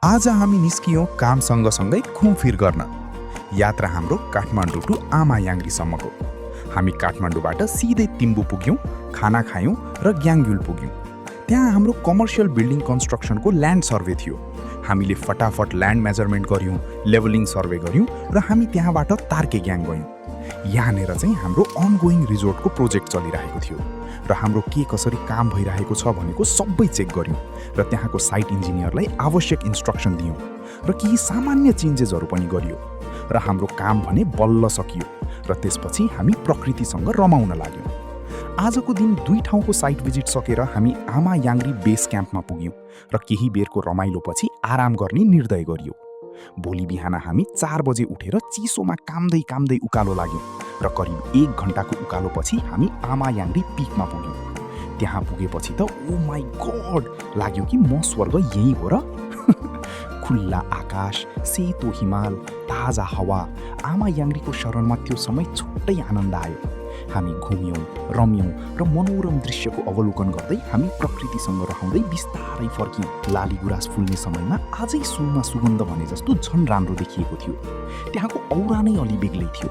आज हामी निस्कियौँ काम सँगसँगै घुमफिर गर्न। यात्रा हाम्रो काठमाडौँ टु आमा याङ्ग्रीसम्मको। हामी काठमाडौँबाट सिधै तिम्बु पुग्यौँ, खाना खायौँ र ग्याङ्ग्युल पुग्यौँ। त्यहाँ हाम्रो कमर्सियल बिल्डिङ कन्स्ट्रक्सनको ल्यान्ड सर्वे थियो। हामीले फटाफट ल्यान्ड मेजरमेन्ट गऱ्यौँ, लेभलिङ सर्वे गऱ्यौँ र हामी त्यहाँबाट तार्के ग्याङ गयौँ। यहाँनिर चाहिँ हाम्रो अनगोइङ रिजोर्टको प्रोजेक्ट चलिरहेको थियो र हाम्रो के कसरी काम भइरहेको छ भनेको सबै चेक गऱ्यौँ र त्यहाँको साइट इन्जिनियरलाई आवश्यक इन्स्ट्रक्सन दियौँ र केही सामान्य चेन्जेसहरू पनि गरियो र हाम्रो काम भने बल्ल सकियो र त्यसपछि हामी प्रकृतिसँग रमाउन लाग्यौँ। आजको दिन 2 ठाउँको साइट भिजिट सकेर हामी आमा याङ्ग्री बेस क्याम्पमा पुग्यौँ र केही बेरको रमाइलोपछि आराम गर्ने निर्णय गरियो। भोलि बिहान हामी 4 बजे उठेर चिसोमा काम्दै काम्दै उकालो लाग्यौँ र करिब 1 घन्टाको उकालोपछि हामी आमा याङ्ग्री पिकमा पुग्यौँ। त्यहाँ पुगेपछि त ओ माई गॉड लाग्यो कि म स्वर्ग यही हो र। खुल्ला आकाश, सेतो हिमाल, ताजा हावा, आमा याङ्ग्रीको शरणमा त्यो समय छुट्टै आनन्द आयो। हामी घुम्यौँ, रम्यौँ र मनोरम दृश्यको अवलोकन गर्दै हामी प्रकृतिसँग रहँदै बिस्तारै फर्क्यौँ। लाली गुराँस फुल्ने समयमा आजै सुनमा सुगन्ध भने जस्तो झन् राम्रो देखिएको थियो। त्यहाँको औरा नै अलि बेग्लै थियो।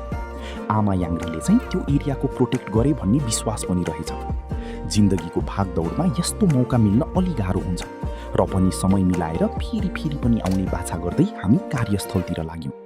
आमा याङ्ग्रीले चाहिँ त्यो एरियाको प्रोटेक्ट गरे भन्ने विश्वास पनि रहेछ। जिन्दगीको भागदौडमा यस्तो मौका मिल्न अलि गाह्रो हुन्छ र पनि समय मिलाएर फेरि पनि आउने बाछा गर्दै हामी कार्यस्थलतिर लाग्यौँ।